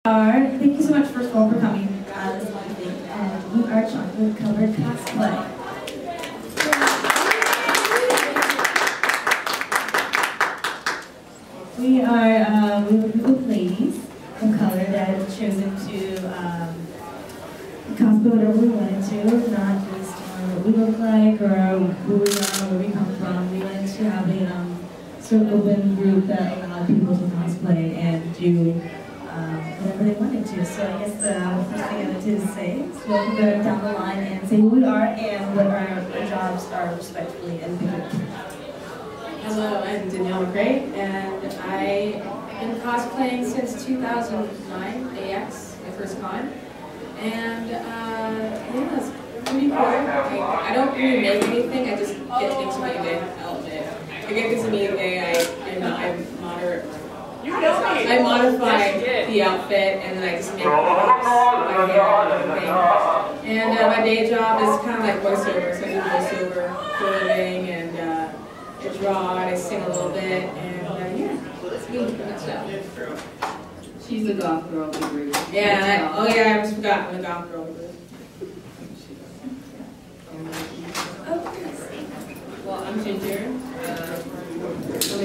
Thank you so much, first of all, for coming this evening. And we are chocolate covered cosplay. We are a group of ladies of color that have chosen to cosplay whatever we wanted to, not based on what we look like or who we are, where we come from. We wanted to have a sort of open group that allowed people to cosplay and do whatever they wanted to. So I guess the first thing I wanted to say is we'll go down the line and say who we are and what our jobs are respectfully and big. Hello, I'm Danielle McRae, and I've been cosplaying since 2009, AX, my first con. And yeah, it's pretty cool. I don't really make anything, I just get things made in outfit. I get things made I modify the outfit and then I just make props by hand and everything. And my day job is kind of like voiceover, so I do voiceover for a living, and I draw and I sing a little bit, and yeah, it's really good stuff. She's the goth girl of the group. Yeah, I almost forgot I'm the goth girl of the group. Well, I'm Ginger. Some of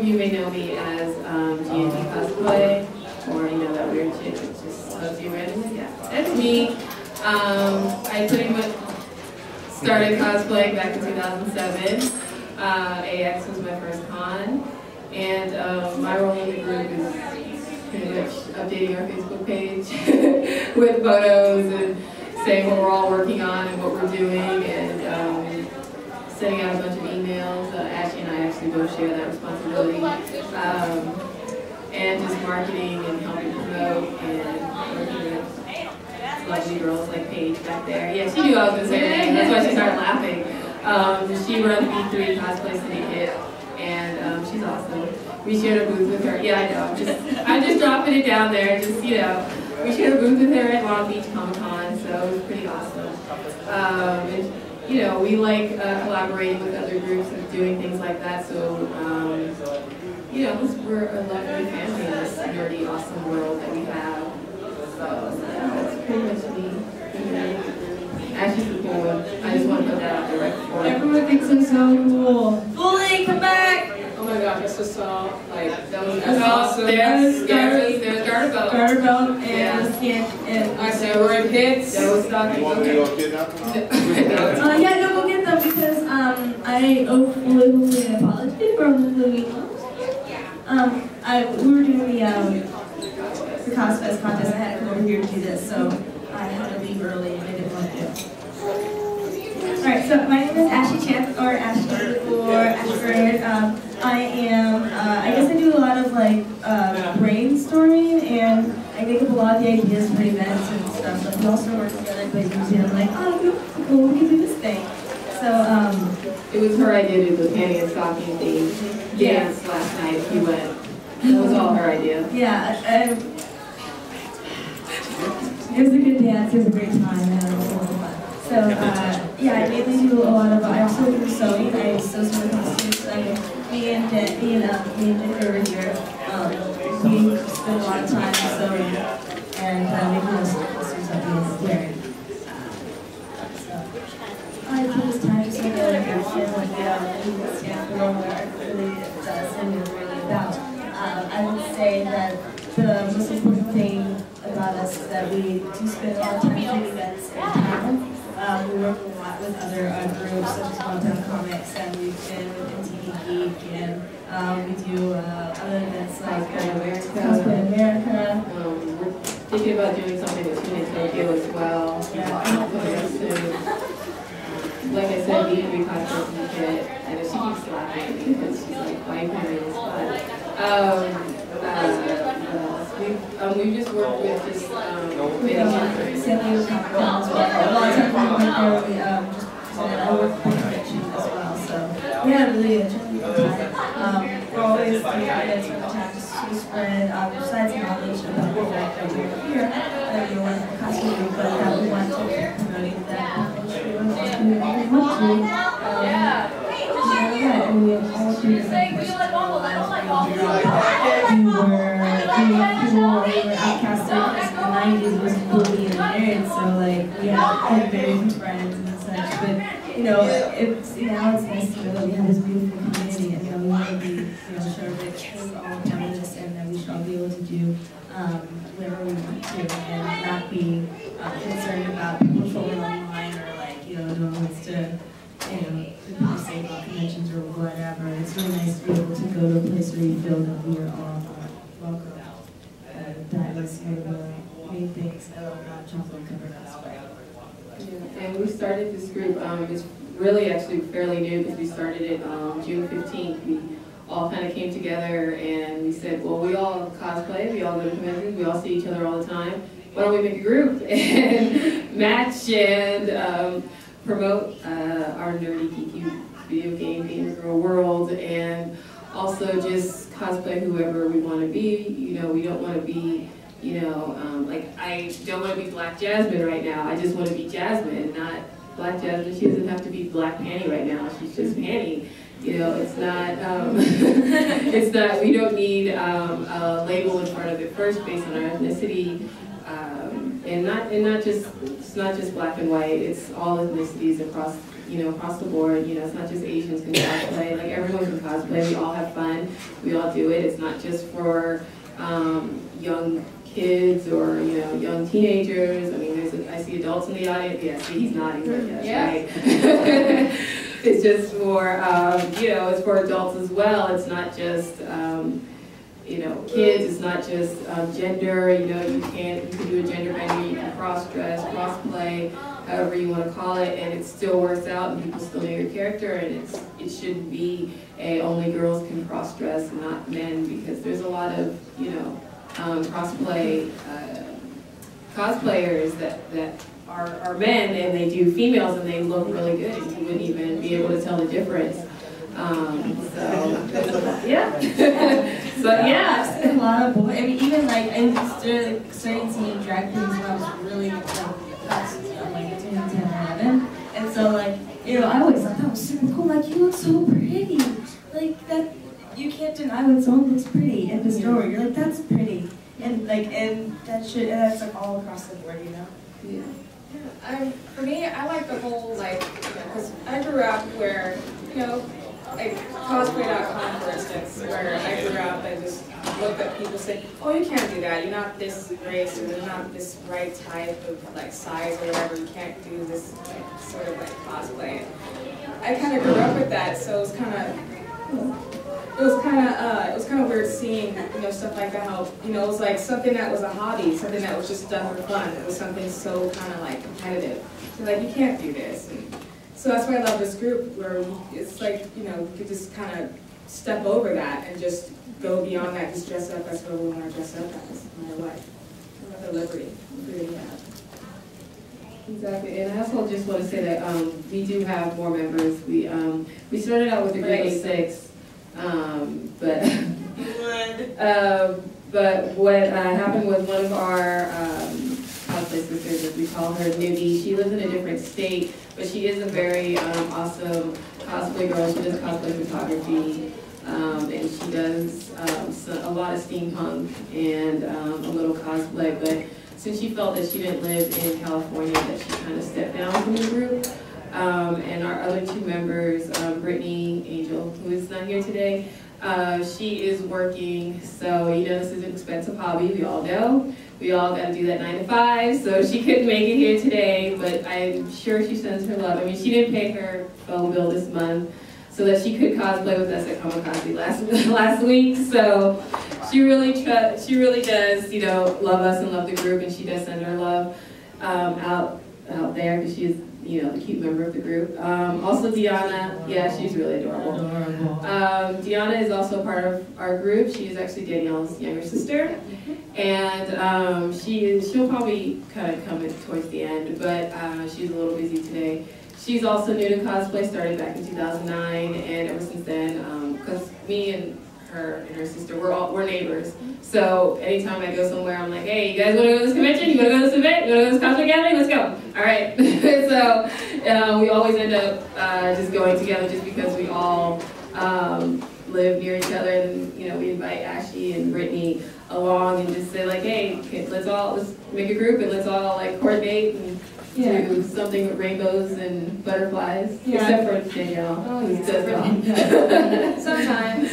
you may know me as G&D Cosplay, or you know that weird chick that just loves you randomly. Yeah, that's me. I pretty much started cosplaying back in 2007. AX was my first con, and my role in the group is pretty much updating our Facebook page with photos and saying what we're all working on and what we're doing, and sending out a bunch of emails. Ashi and I actually both share that responsibility. And just marketing and helping promote and working with lovely girls like Paige back there. Yeah, she knew I was going to say her name. That's why she started laughing. She runs B3 Cosplay Syndicate, and she's awesome. We shared a booth with her. Yeah, I know. I'm just dropping it down there. Just, you know, we shared a booth with her at Long Beach Comic Con, so it was pretty awesome. And, you know, we like collaborating with other groups and doing things like that. So, you know, we're a lovely family in this nerdy, awesome world that we have. So, yeah, that's pretty much me. Ashley's the cool one. I just want to put that out there right before. Everyone thinks I'm so cool. Fully, come back! Oh my gosh, I just saw, like, that was awesome. There's Garter Belt. Garter Belt and the skin. And I said, we're in hits. That was stocking. You want me to go kidnap them? yeah, no, go get them because I owe fully an apology for the week. We were doing the Cosfest contest. I had to come over here to do this, so I had to leave early and I didn't want to. Alright, so my name is ashi-chan, or Ashphord, or Ashphord. I guess I do a lot of like brainstorming, and I make up a lot of the ideas for events and stuff. Like we also work together at the museum. I'm like, oh, cool, we can do this thing. So it was her idea to do the panty and stocking thing dance last night. If you went, that was all her idea. Yeah, it was a good dance. It was a great time. And it was a lot of fun. So yeah, I mainly do a lot of. I also do sewing. I sew some of the costumes. Me and Ginger over here, we spend a lot of time sewing and making those costumes that we wearing. I put this time to say that I feel like we stand for what really does and is really about. I would say that the most important thing about us is that we do spend a lot of time doing events in town. We work a lot with other groups such as Burton Comics, and we've been with MTV Geek, and we do other events like Cosplay America. We're thinking about doing something with Tune in Tokyo as well. Yeah. Like I said, B3 Cosplay Syndicate, and she keeps laughing at me because she's like, why are you putting me in this spot? We've just worked with just San Diego Comic Con as well. A lot of times we went there, we just I work with convention as well. So we had really a good time. We're always doing events from time to spread besides knowledge about the fact that we're here, that we want to costume, but that we want to keep promoting that industry. We want to do very much and we have all three different personal lives. We were we have very good friends and such, but you know, now it's nice to know that we have this beautiful community, and you know, we want to be, you know, sure that we're all part of this, and that we should all be able to do whatever we want to, and not be concerned about people trolling online or like, you know, no one wants to, you know, say about conventions or whatever. It's really nice to be able to go to a place where you feel that we are all welcome. That is one of the main things I love about chocolate covered cosplay. Yeah, and we started this group, it's really actually fairly new because we started it June 15th. We all kind of came together and we said, well, we all cosplay, we all go to conventions, we all see each other all the time. Why don't we make a group and match and promote our nerdy, geeky video game gamer girl world, and also just cosplay whoever we want to be. You know, we don't want to be, you know, like I don't want to be Black Jasmine right now. I just want to be Jasmine, not Black Jasmine. She doesn't have to be Black Panty right now. She's just Panty. You know, it's not, it's not, we don't need a label in front of it first based on our ethnicity, and not just, it's not just black and white, it's all ethnicities across, you know, across the board. You know, it's not just Asians can cosplay, like everyone can cosplay, we all have fun, we all do it. It's not just for young kids or, you know, young teenagers. I mean, I see adults in the audience. Yeah, see, he's nodding right there, right? It's just for, you know, it's for adults as well. It's not just, you know, kids. It's not just gender. You know, you can do a gender bender. You can cross-dress, cross-play, however you want to call it, and it still works out, and people still know your character. And it shouldn't be only girls can cross-dress, not men, because there's a lot of, you know, cosplayers that are men and they do females and they look really good and you wouldn't even be able to tell the difference. So yeah. So yeah. I've seen a lot of boys. I mean, even like I started seeing drag queens when I was really like 10, 11, and so like, you know, I always thought that was super cool. Like, you look so pretty. Like that, you can't deny when someone looks pretty in the store. You're like, that's pretty, and like, and that's like all across the board, you know. Yeah. For me, I like the whole, like, you know, because I grew up where, you know, like Cosplay.com, for instance, where I grew up, I just looked at people saying, oh, you can't do that, you're not this race, or you're not this right type of, like, size or whatever, you can't do this, like, sort of, like, cosplay. I kind of grew up with that, so it was kind of weird seeing, you know, stuff like that, how, you know, it was like something that was a hobby, something that was just done for fun. It was something so kind of like competitive. So like, you can't do this. And so that's why I love this group, where it's like, you know, we could just kind of step over that and just go beyond that, just dress up as what we want to dress up as, no matter what. I love the liberty we have. Exactly, and I also just want to say that we do have more members. We started out with a group of 6. But what happened was one of our cosplay sisters, as we call her, Newbie, she lives in a different state, but she is a very awesome cosplay girl. She does cosplay photography, and she does a lot of steampunk and a little cosplay, but since she felt that she didn't live in California, that she kind of stepped down from the group. And our other 2 members, Brittany Angel, who is not here today, she is working, so you know this is an expensive hobby, we all know. We all got to do that 9 to 5, so she couldn't make it here today, but I'm sure she sends her love. I mean, she didn't pay her phone bill this month so that she could cosplay with us at Kamikaze last week, so she really does, you know, love us and love the group, and she does send her love out there, because she is, you know, the cute member of the group. Also Deanna, yeah, she's really adorable. Deanna is also part of our group. She is actually Danielle's younger sister, and she'll probably kind of come in towards the end, but she's a little busy today. She's also new to cosplay, started back in 2009, and ever since then, because me and her sister, we're neighbors. So anytime I go somewhere, I'm like, hey, you guys want to go to this convention? You want to go to this event? You want to go to this cosplay gathering? Let's go. All right. So we always end up just going together, just because we all live near each other, and you know, we invite Ashley and Brittany along and just say like, hey, let's make a group and let's all like coordinate and do something with rainbows and butterflies, except for Danielle, who does draw. Sometimes.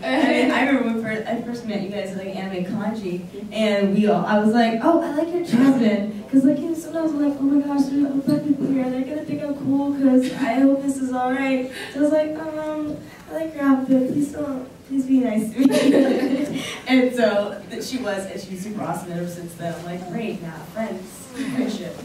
I remember when I first met you guys at like anime kanji, and I was like, oh, I like your Japan, because like sometimes I'm like, oh my gosh, there's no black people here, they're gonna think I'm cool, because I hope this is alright. So I was like, I like your outfit, please be nice to me. And so she was, and she's super awesome ever since then. I'm like, great, now friendship.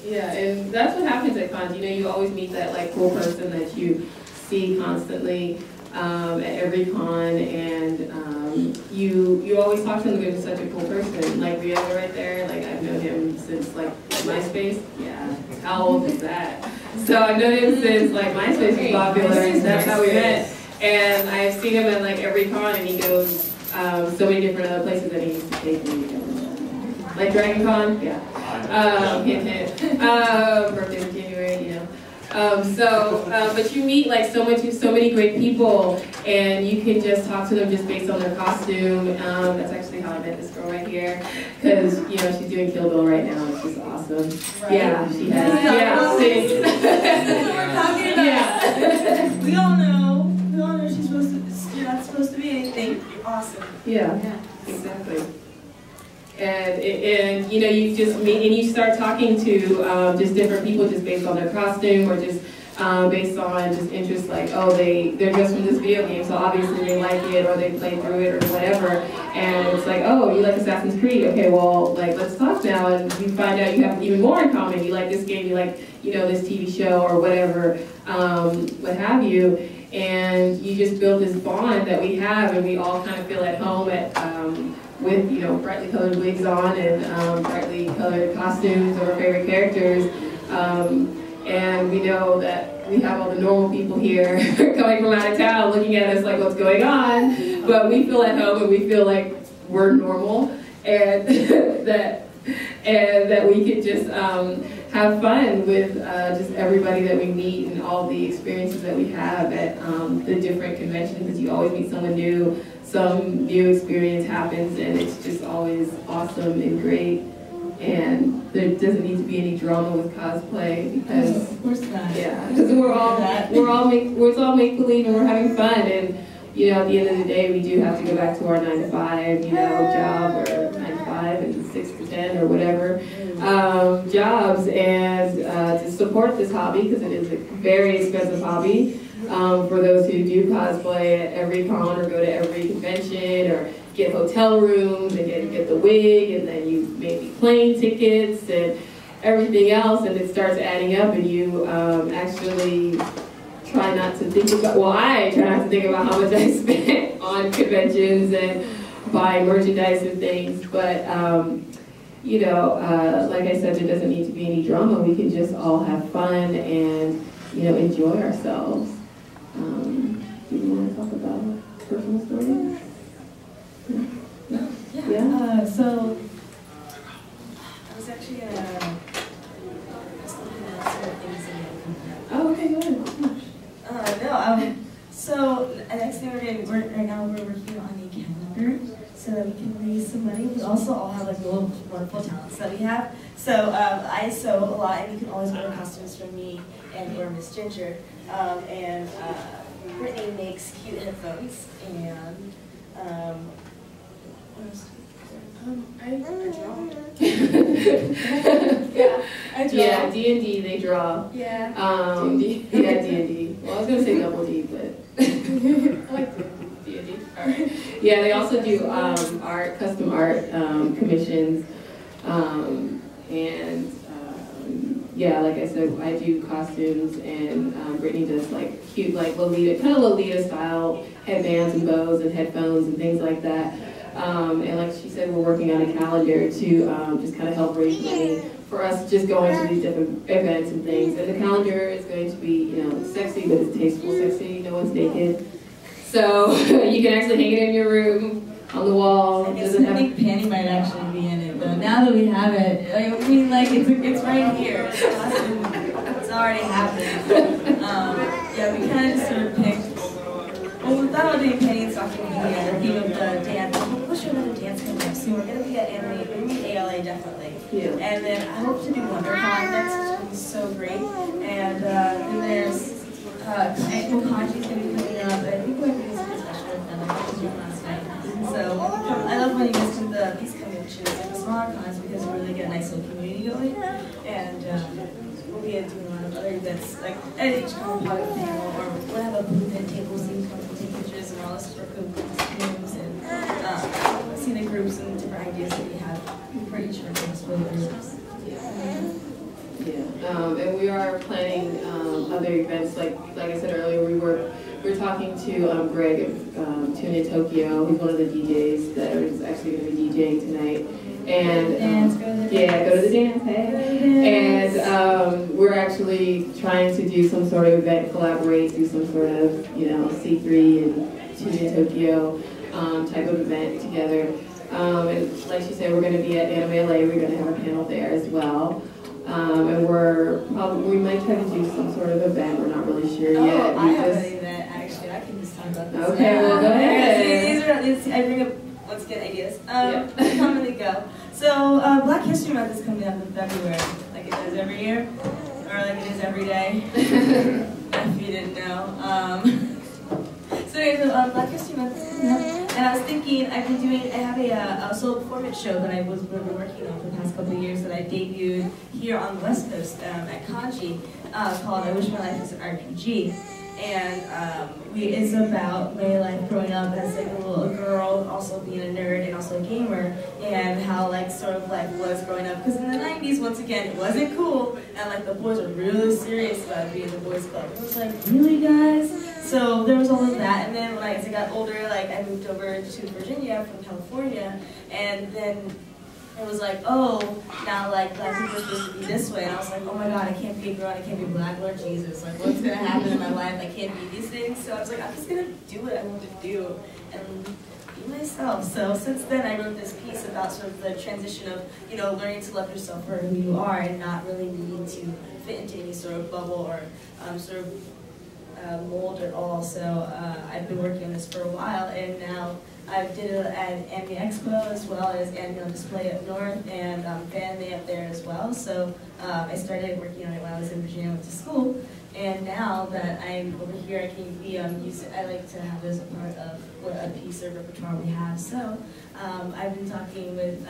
Yeah, and that's what happens at cons. You know, you always meet that like cool person that you see constantly at every con, and you always talk to them because they're such a cool person. Like Rio right there, like I've known him since like MySpace. Yeah, how old is that? So I've known him since like MySpace was popular, and that's how we met. And I've seen him at like every con, and he goes so many different other places that he used to take me. Like Dragon Con, yeah. Hint, hint. Birthday in January, you know. But you meet like so many great people, and you can just talk to them just based on their costume. That's actually how I met this girl right here, because you know she's doing Kill Bill right now, and she's awesome. Right. Yeah, she has. Yeah, see. We're talking about. Yeah. We all know she's you're not supposed to be anything. You're awesome. Yeah. Exactly. And you know, you just meet and you start talking to just different people just based on their costume, or just based on just interests, like, oh, they're just from this video game, so obviously they like it, or they played through it, or whatever. And it's like, oh, you like Assassin's Creed? Okay, well, like, let's talk now. And you find out you have even more in common. You like this game, you like, you know, this TV show, or whatever, what have you. And you just build this bond that we have, and we all kind of feel at home at with, you know, brightly colored wigs on, and brightly colored costumes of our favorite characters. And we know that we have all the normal people here coming from out of town looking at us like, what's going on? But we feel at home, and we feel like we're normal, and that we could just have fun with just everybody that we meet, and all the experiences that we have at the different conventions, because you always meet someone new. Some new experience happens, and it's just always awesome and great. And there doesn't need to be any drama with cosplay, because of course not. Yeah, because it's all make believe, and we're having fun. And you know, at the end of the day, we do have to go back to our 9 to 5, you know, job, or 9 to 5 and 6 to 10 or whatever jobs, and to support this hobby, because it is a very expensive hobby. For those who do cosplay at every con, or go to every convention, or get hotel rooms, and get the wig, and then you maybe plane tickets and everything else, and it starts adding up, and you actually try not to think about, well, I try not to think about how much I spent on conventions and buying merchandise and things, but you know, like I said, there doesn't need to be any drama. We can just all have fun and, you know, enjoy ourselves. Do you want to talk about personal stories? Yeah. So I was actually just looking at some things in the Oh, okay, go ahead. So next thing right now we're working on a calendar so that we can raise some money. We also all have like little wonderful talents that we have. So I sew a lot, and you can always order costumes from me and or Miss Ginger. And Brittany makes cute headphones, and what else? I draw. Yeah, I draw. Yeah, D&D, they draw. Yeah. Yeah, D&D. Well, I was gonna say double D, but I like D&D. All right. Yeah, they also do art, custom art commissions, and yeah, like I said, I do costumes, and Brittany does like cute, like Lolita, kind of Lolita style headbands and bows and headphones and things like that. And like she said, we're working on a calendar to just kind of help raise money for us just going to these different events and things. And the calendar is going to be, you know, sexy, but it's tasteful sexy. No one's naked. So you can actually hang it in your room, on the wall. I think Panty might actually be in it, though. Now that we have it, I mean, like, it's right here. It's already happened. Yeah, we kind of just sort of picked. Well, we thought about doing Panty and Stocking the theme of the dance. We'll show another dance coming up soon. We're going to be at Anime definitely. Yeah. And then I hope to do WonderCon next, which will be so great. And then there's Expo Kanji's going to be coming up. I think we're going to do something special with them. I was doing last night. So I love when you guys do these conventions, like the smaller cons, because we really get a nice little community going. And we'll be doing a lot of other events, like at each con, we'll have a panel, or we'll have a booth and table so you can take pictures and all this for costumes and see the groups and different ideas that we have for each of our cosplay groups. Yeah, and we are planning other events. Like I said earlier, we were talking to Greg of Tune in Tokyo. He's one of the DJs that is actually going to be DJing tonight. And go to the dance, hey. And we're actually trying to do some sort of event, collaborate, do some sort of C3 and Tune in Tokyo type of event together. And like she said, we're going to be at Anime LA. We're going to have a panel there as well. And we might try to do some sort of event. We're not really sure yet. I have an event actually. I can just talk about this. Okay, well, go ahead. These I bring up once again ideas. Come and they go. So Black History Month is coming up in February, like it does every year, or like it is every day. If you didn't know. So anyway, Black History Month is coming up, and I was thinking I have a solo performance show that I was working on for the past couple of years that I debuted here on the West Coast at Kanji called I Wish My Life Was an RPG. And it's about my life growing up as like a little girl, also being a nerd and also a gamer, and how like sort of life was growing up. Because in the 90s, once again, it wasn't cool, and like the boys were really serious about being the boys club. It was like, really guys? So there was all of that, and then as I got older, like I moved over to Virginia from California, and then it was like, oh, now like black people are supposed to be this way. And I was like, oh my god, I can't be a girl, I can't be black, Lord Jesus. Like, what's gonna happen in my life? I can't be these things. So I was like, I'm just gonna do what I want to do and be myself. So since then, I wrote this piece about sort of the transition of, learning to love yourself for who you are and not really needing to fit into any sort of bubble or sort of mold at all. So I've been working on this for a while, and now I did it at Anime Expo as well as Anime Display up north and Fandom up there as well. So I started working on it when I was in Virginia, went to school, and now that I'm over here, I can be I like to have this as a part of a piece of repertoire we have. So I've been talking with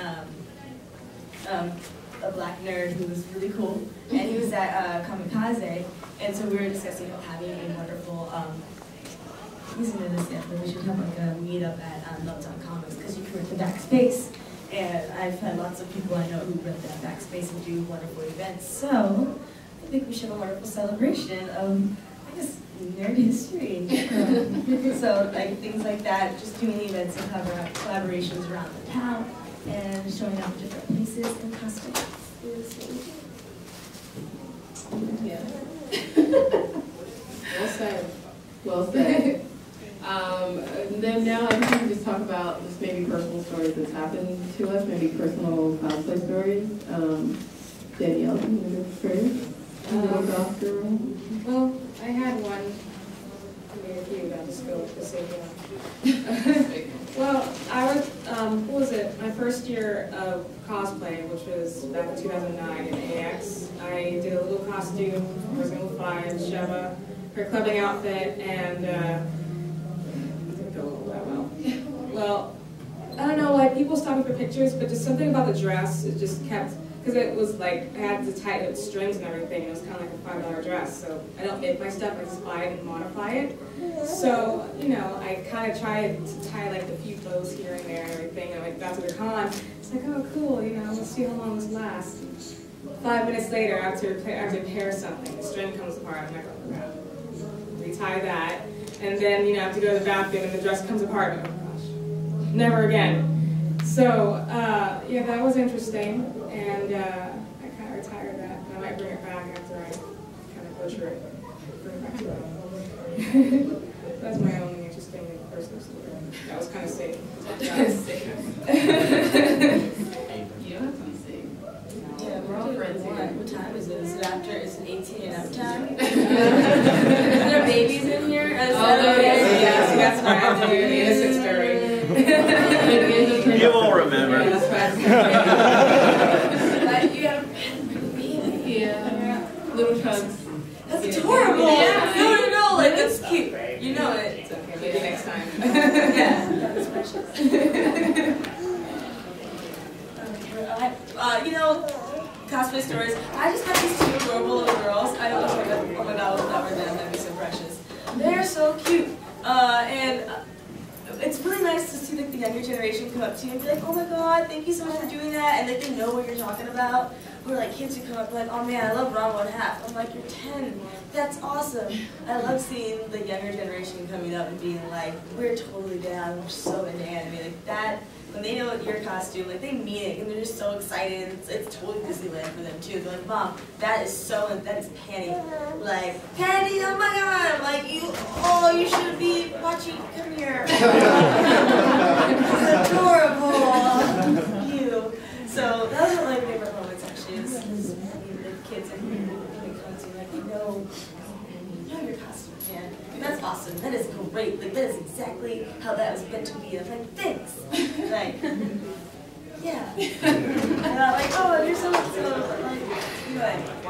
a black nerd who was really cool, and he was at Kamikaze, and so we were discussing having a wonderful. He's into this yet, but we should have like a meetup at Meltdown Comics because you can rent the backspace, and I've had lots of people I know who rent that backspace and do wonderful events. So I think we should have a wonderful celebration of, I guess, nerd history. So like things like that, just doing events and collaborations around the town and showing up different places and costumes. Yeah. Well said. Well said. And then now I think we can just talk about just maybe personal stories that's happened to us, maybe personal cosplay stories. Danielle, do you want to go first? Little goth girl. Well, I had one. I made a few. I'll just go with the same one. Well, I was, what was it? My first year of cosplay, which was back in 2009 in AX. I did a little costume, Resident Evil 5, Sheva, her clubbing outfit, and didn't go all that well. Well, I don't know, like people stopped me for pictures, but just something about the dress, it just kept, because it was like, I had to tie it with strings and everything, and it was kind of like a $5 dress, so I don't make my stuff, I just buy it and modify it. So, you know, I kind of tried to tie like a few bows here and there and everything, and I got to the con, it's like, oh cool, you know, let's see how long this lasts. 5 minutes later, I have to repair something, the string comes apart, I'm like, oh crap. Retie that, and then, you know, I have to go to the bathroom and the dress comes apart, and I'm like, oh gosh, never again. So, yeah, that was interesting, and I kind of retired that, and I might bring it back after I kind of butcher it, bring it back to life. That's my only interesting personal story. That was kind of sick. You don't have to be sick. Yeah, we're all friends here. What time is it? Is it after? Is it 18 and up time? Is there babies in here? Yes, that's why I have to do the innocent story. You won't remember. cosplay stores. I just met these two adorable little girls. I don't know if oh my god, I love them. That'd be so precious. They're so cute. It's really nice to see like the younger generation come up to you and be like, oh my god, thank you so much for doing that, and like they know what you're talking about. Or like kids who come up like, oh man, I love Ron 1/2. I'm like, you're 10. That's awesome. I love seeing the younger generation coming up and being like, we're totally down, we're so into anime. Like that, when they know your costume, like they mean it and they're just so excited. It's totally Disneyland for them too. They're like, Mom, that is Penny. Like, Penny, oh my god. I'm like, you should be watching, come here. It's adorable. You. So those are my favorite moments actually, is the kids and when they come to like, you know your costume, man. And that's awesome. That is great. Like that is exactly how that was meant to be. I'm like, thanks. Like, yeah. And I'm like, oh, you're so like,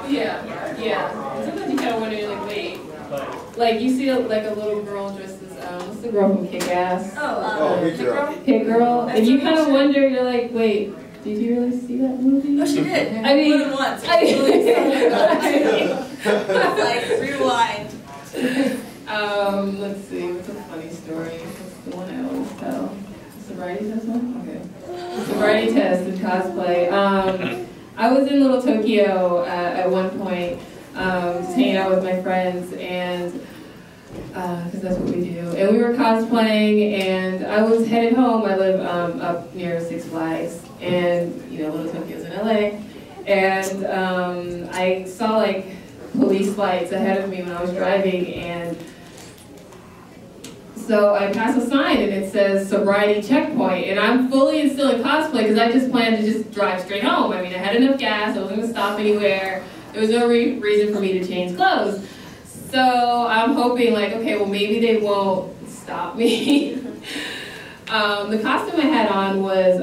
Yeah. Sometimes you kind of wonder, like, wait, like you see like a little girl dressed as what's the girl from Kick-Ass? Hit Girl. And you kind of wonder, you're like, wait. Did you really see that movie? Oh, she did. I mean, more than once. Like, rewind. Let's see. What's a funny story? What's the one I always tell? The sobriety test one? Okay. Sobriety test in cosplay. I was in Little Tokyo at one point, just hanging out with my friends, and because that's what we do. And we were cosplaying, and I was headed home. I live up near Six Flags, and you know, Little Tokyo's in LA. And I saw like police lights ahead of me when I was driving, and so I pass a sign and it says sobriety checkpoint, and I'm fully and still in cosplay because I just planned to just drive straight home. I mean, I had enough gas, I wasn't going to stop anywhere. There was no reason for me to change clothes. So I'm hoping like, okay, well maybe they won't stop me. The costume I had on was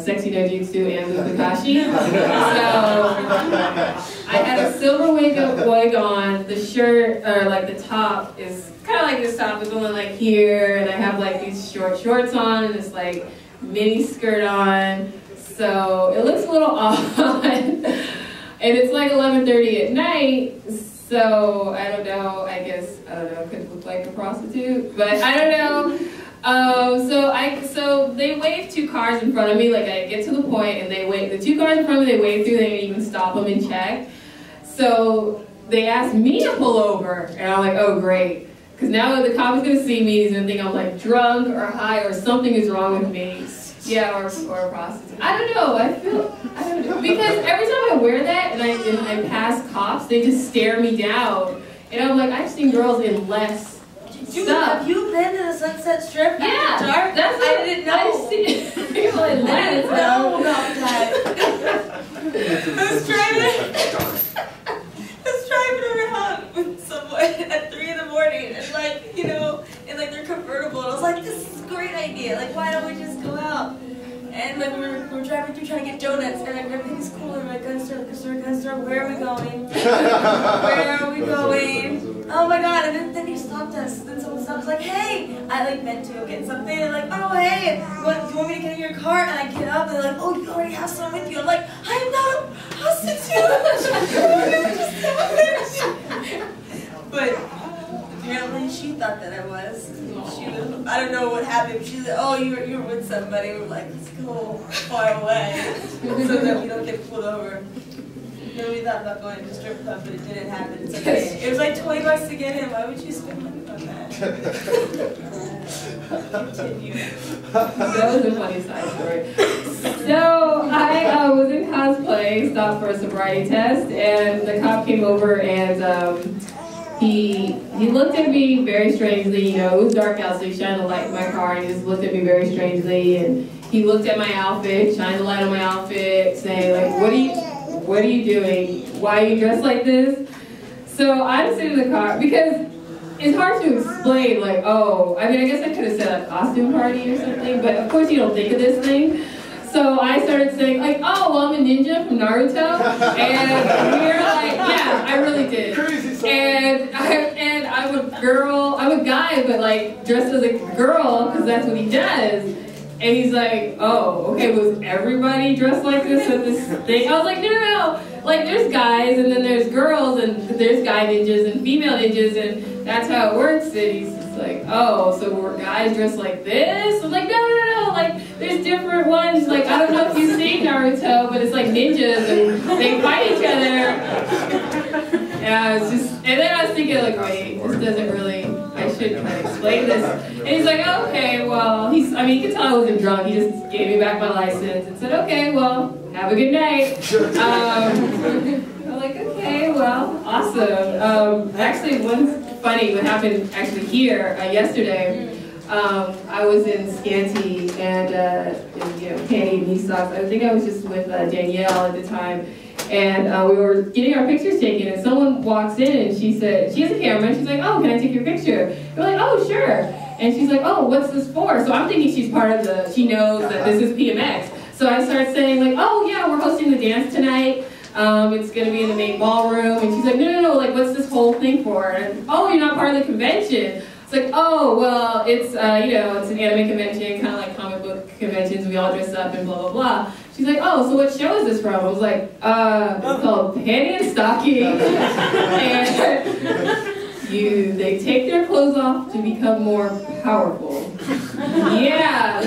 Sexy no Jutsu and Bukakashi. So I had a silver wig on. The shirt, or like the top, is kind of like this top is only like here, and I have like these short shorts on and this like mini skirt on. So it looks a little odd, and it's like 11:30 at night. So I don't know. I guess I don't know. Could look like a prostitute, but I don't know. So they wave two cars in front of me, like I get to the point and they wave, the two cars in front of me, they wave through, they didn't even stop them and check. So they asked me to pull over, and I'm like, oh great. Because now the cop is going to see me, he's going to think I'm like drunk or high or something is wrong with me. Yeah, or a prostitute. I don't know, I don't know. Because every time I wear that and I pass cops, they just stare me down. And I'm like, I've seen girls in less. Have you been to the Sunset Strip after dark? That's what I didn't know. I've seen people in less. I didn't know about that. I was driving around with someone at 3 in the morning, and like, you know, in like their convertible, and I was like, this is a great idea. Like, why don't we just go out? And like we were driving through trying to get donuts, and like everything's cool, and we're like, gun store, where are we going? Where are we going? Oh my god, and then he stopped us. Then someone stopped us like, hey! I like meant to go get something, and like, oh hey! Do you want me to get in your car? And I get up, and they're like, oh, you already have someone with you. I'm like, I am not a prostitute! But apparently she thought that I was. I don't know what happened. She said, oh, you were with somebody. We're like, let's go far away so that we don't get pulled over. Then we thought about going to the strip club, but it didn't happen. It's okay. It was like $20 to get in. Why would you spend money on that? Continue. That was a funny side story. So I was in cosplay, stopped for a sobriety test, and the cop came over and he looked at me very strangely. You know, it was dark out, so he shined the light in my car, and he just looked at me very strangely, and he looked at my outfit, shined the light on my outfit, saying like, what are you doing? Why are you dressed like this? So I'm sitting in the car, because it's hard to explain, like, oh, I mean, I guess I could have said a costume party or something, but of course you don't think of this thing. So I started saying, like, oh, well, I'm a ninja from Naruto, and we were like, yeah, I really did. And I'm a girl, I'm a guy, but like dressed as a girl, because that's what he does. And he's like, oh, okay, was everybody dressed like this at this thing? I was like, no. Like, there's guys, and then there's girls, and there's guy ninjas and female ninjas, and that's how it works. And he's just like, oh, so were guys dressed like this? I'm like, no. Like, there's different ones. Like, I don't know if you've seen Naruto, but it's like ninjas, and they fight each other. And I was just, and then I was thinking, like, wait, this doesn't really, I should kind of explain this. And he's like, oh, okay, well, you can tell I wasn't drunk. He just gave me back my license and said, okay, well, have a good night. I'm like, okay, well, awesome. Actually, one funny, what happened actually here yesterday. I was in Scanty and panty and knee socks. I think I was just with Danielle at the time. And we were getting our pictures taken, and someone walks in and she said, she has a camera, and she's like, oh, can I take your picture? And we're like, oh, sure. And she's like, oh, what's this for? So I'm thinking she's part of she knows that this is PMX. So I start saying like, oh yeah, we're hosting the dance tonight. It's gonna be in the main ballroom. And she's like, no, like what's this whole thing for? And oh, you're not part of the convention. It's like, oh, well, it's it's an anime convention, kind of like comic book conventions. We all dress up and blah, blah, blah. She's like, oh, so what show is this from? I was like, it's called Panty and Stocking. And they take their clothes off to become more powerful. Yeah.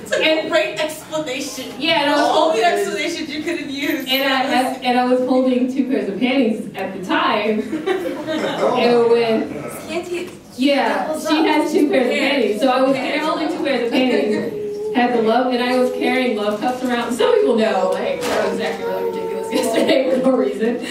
It's like a great explanation. Yeah, and I was all the explanations you could have used. And I was holding 2 pairs of panties at the time. Yeah, she has 2 pairs of panties. So I was holding 2 pairs of panties. Had the love, and I was carrying love cups around. Some people know, like, that was acting really ridiculous yesterday for no reason.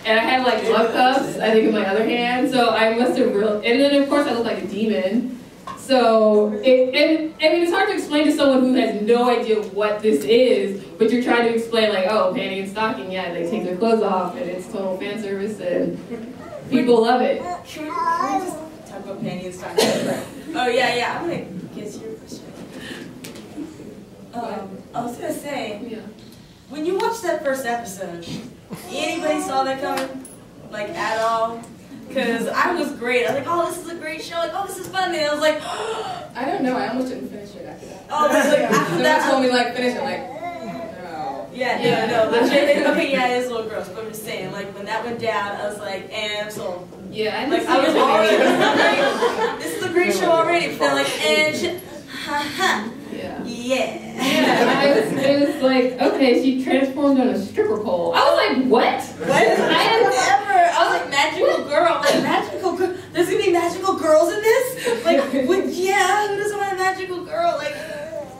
And I had like love cups, I think, in my other hand. So I must have and then of course I look like a demon. So it's hard to explain to someone who has no idea what this is, but you're trying to explain like, oh, panty and stocking, yeah, they take their clothes off, and it's total fan service, and people love it. Can we just talk about panty and stocking? Oh yeah, I'm gonna get to your question. I was gonna say, when you watched that first episode, anybody saw that coming? Like, at all? Because I was great. I was like, oh, this is a great show. Like, oh, this is fun. And I was like, I don't know. I almost didn't finish it after that. oh, like, after that. Someone told me, like, finish it. Like, no. Yeah, no. Okay, yeah, it is a little gross. But I'm just saying, like, when that went down, I was like, and I'm sold. Yeah, I was already, this is a great show already. But then, like, and shit. Haha. Yeah. Yeah. It was like, okay, she transformed on a stripper pole. I was like, what? What? I was like, magical girl. I'm like, magical girl? There's gonna be magical girls in this? Like, yeah, who doesn't want a magical girl? Like,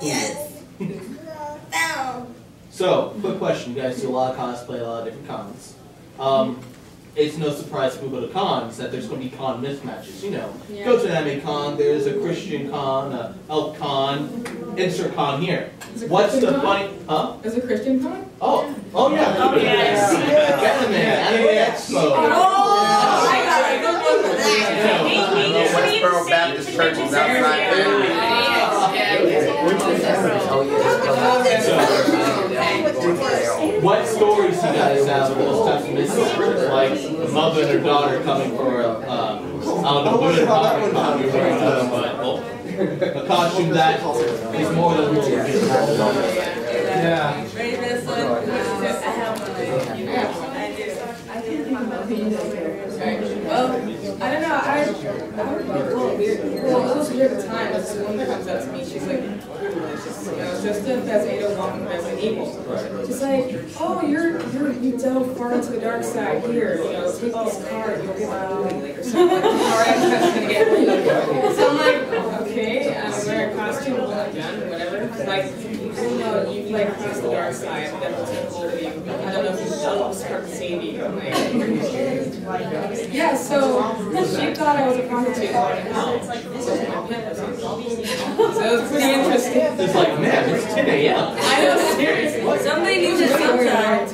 yes. No. So, quick question. You guys do a lot of cosplay, a lot of different cons. It's no surprise to people go to cons that there's going to be con mismatches. You know, go to an anime con, there's a Christian con, a elf con, insert con here. What's the funny? Huh? Is it Christian con? Oh yeah. Oh, yes. Anime Expo. Oh, I got a good one for that. Westboro Baptist Church is outside there. What stories you guys have of those types of mishaps? Like a mother and her daughter coming for a costume that is more than what you're getting. Yeah. Ready for this one? I have one. I do. Well, I don't know. Well, it was weird at the time. This woman comes up to me. She's like, dressed up as Ada Wong as an evil. She's like, oh, you delve far into the dark side. Here, take this card. You'll get my movie or something. Alright, I'm gonna get rid of it. So I'm like, okay, I'm wearing a costume, gun, whatever. Like, you like cross the dark side, the devil took hold of you. I don't know if you shall start to save you. I'm like, yeah, so she thought I was a prostitute. So it was pretty interesting. It's like, man, it's 10 a.m. I know, seriously. Somebody needs to sometime.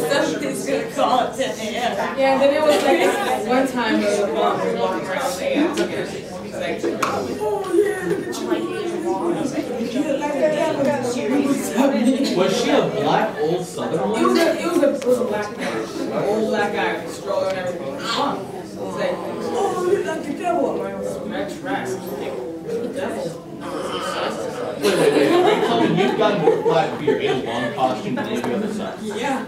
Somebody's gonna call at 10 a.m. Yeah, then it was like one time there was a mom who was walking around saying, she's like, oh yeah, look at you. Was she a black old southern woman? It was a black man, an old black guy with a stroller and everything. He's like, oh, you're like the devil. I'm like, that's trash. devil. Wait. Are you telling me you've got more flack for your A1 costume than any other size? Yeah.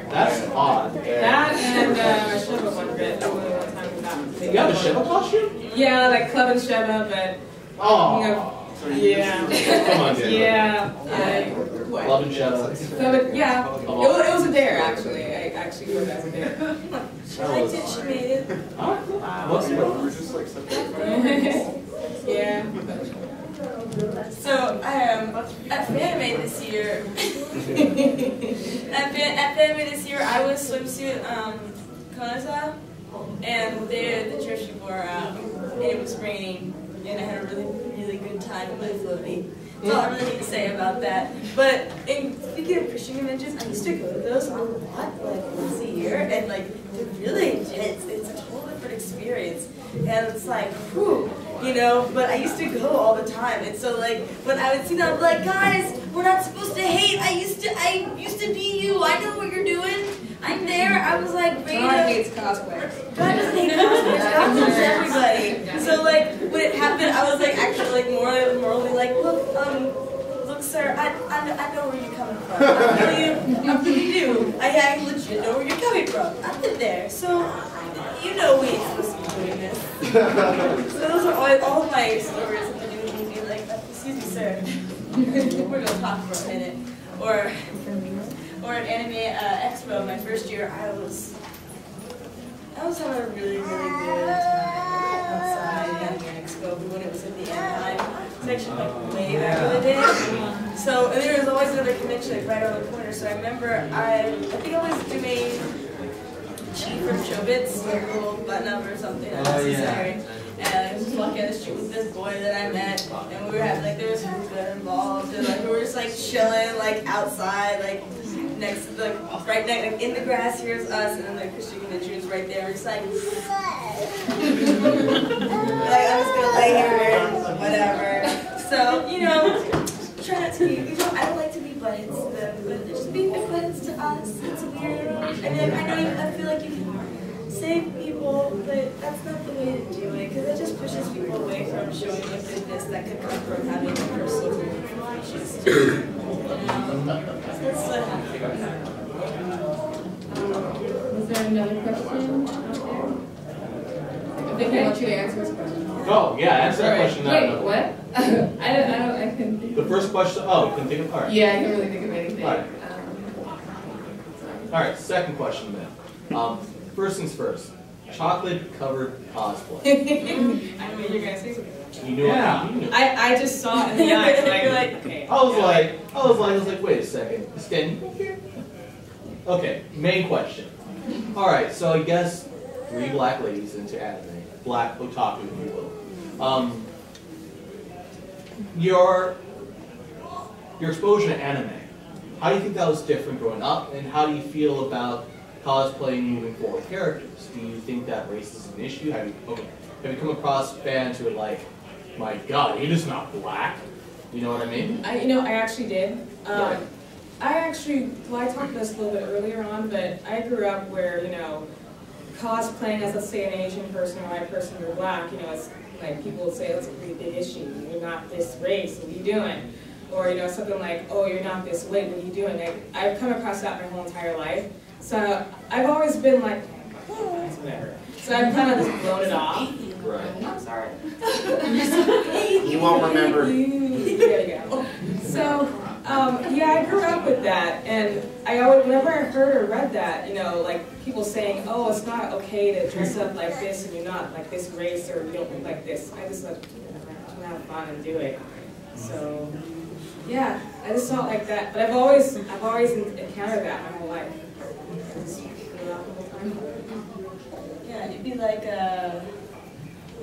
That's odd. That and Shiva one bit. That was one time we got. You have a Shiva costume? Yeah, like Club and Shiva, but Oh. you know, yeah. Come on, Dan. Yeah. Love and Shadow. So, yeah. It was a dare, actually. I actually wrote that as a dare. She liked it, she made it. What's Yeah. So, at Fanime this year, at Fanime this year, I was swimsuit Konosa, and the dress she wore out, and it was raining, and I had a really good time with my floaty. That's all I really need to say about that. But speaking of Christian conventions, I used to go to those a lot, like once a year, and like they're really intense. It's a total different experience, and it's like, whew, you know. But I used to go all the time, and so like when I would see them, I'd be like, guys, we're not supposed to hate. I used to be you. I know what you're doing. I'm there. I was like, ready to. God hates cosplay. God doesn't hate cosplayers. God loves everybody. So like when it happened, I was like actually like morally like, look, sir, I know where you're coming from. I really do. I legit know where you're coming from. I've been there, so you know we ain't supposed to be doing this. So those are all of my stories of doing me like, excuse me, sir. We're gonna talk for a minute, or at Anime Expo, my first year, I was having a really good time outside Anime Expo, but when it was in the Anaheim section, like way back in the day. So, and there was always another convention like right around the corner. So I remember, I think I was doing Chi from Chobits, like a little button up or something unnecessary. And I was walking down the street with this boy that I met, and we were having like there was hookah involved, and like we were just like chilling like outside, like next to like right next like, in the grass. Here's us, and then the Christian convention is right there. We're just like, like I'm just gonna lay here and whatever. So you know, try not to be. You know, I don't like to be buttheads to them, but just being buttheads to us, it's weird. I mean, I know I feel like you can save people, but that's not the way to do it, because it just pushes people away from showing the goodness that could come from having a personal issues too. That's what happened. Is there another question out there? I think I want you to answer this question. Oh, yeah, answer that question now. Wait, what? I couldn't think. The first question, couldn't think of, all right. Yeah, I can't really think of anything. All right, second question then. First things first, chocolate-covered cosplay. I knew you were gonna say something. You knew Yeah. you knew. I just saw it in the eyes, like, okay. I was like, wait a second, standing here? Okay, main question. All right, so I guess 3 black ladies into anime, black otaku, if you will. Your exposure to anime, how do you think that was different growing up, and how do you feel about cosplaying moving forward characters? Do you think that race is an issue? Have you come across fans who are like, my God, he is not black? You know what I mean? I actually did. I talked about this a little bit earlier on, but I grew up where, cosplaying as, let's say, an Asian person or a white person or black, it's like people would say, that's a pretty big issue. You're not this race, what are you doing? Or, something like, oh, you're not this way, what are you doing? I've come across that my whole entire life. So I've always been like, oh, it's whatever. So I've kind of just blown it off. Right. I'm sorry. You won't remember. There you go. So, I grew up with that, and whenever I heard or read that, like people saying, oh, it's not okay to dress up like this, and you're not like this race, or you don't look like this. I just like to have fun and do it. So, yeah, I just felt like that. But I've always encountered that my whole life. Yeah, it'd be like, I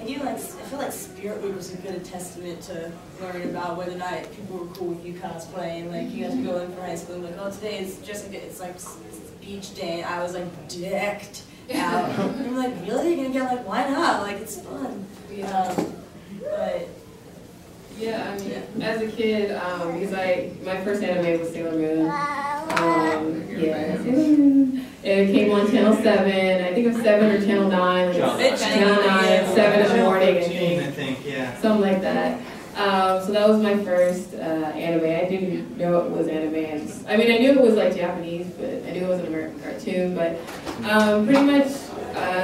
feel like Spirit Week was a good testament to learning about whether or not people were cool with you cosplaying. Like, you guys would go in for high school and like, oh, today is just like, it's beach day, and I was like decked out. And I'm like, really? You're gonna get like, why not? Like, it's fun. But yeah, I mean, as a kid, because my first anime was Sailor Moon. Sailor Moon. It came on Channel 7, I think it was 7 or Channel 9. Channel 9, 7 in the morning, I think. Yeah. Something like that. So that was my first anime. I didn't know it was anime. I mean, I knew it was like Japanese, but I knew it was an American cartoon. But pretty much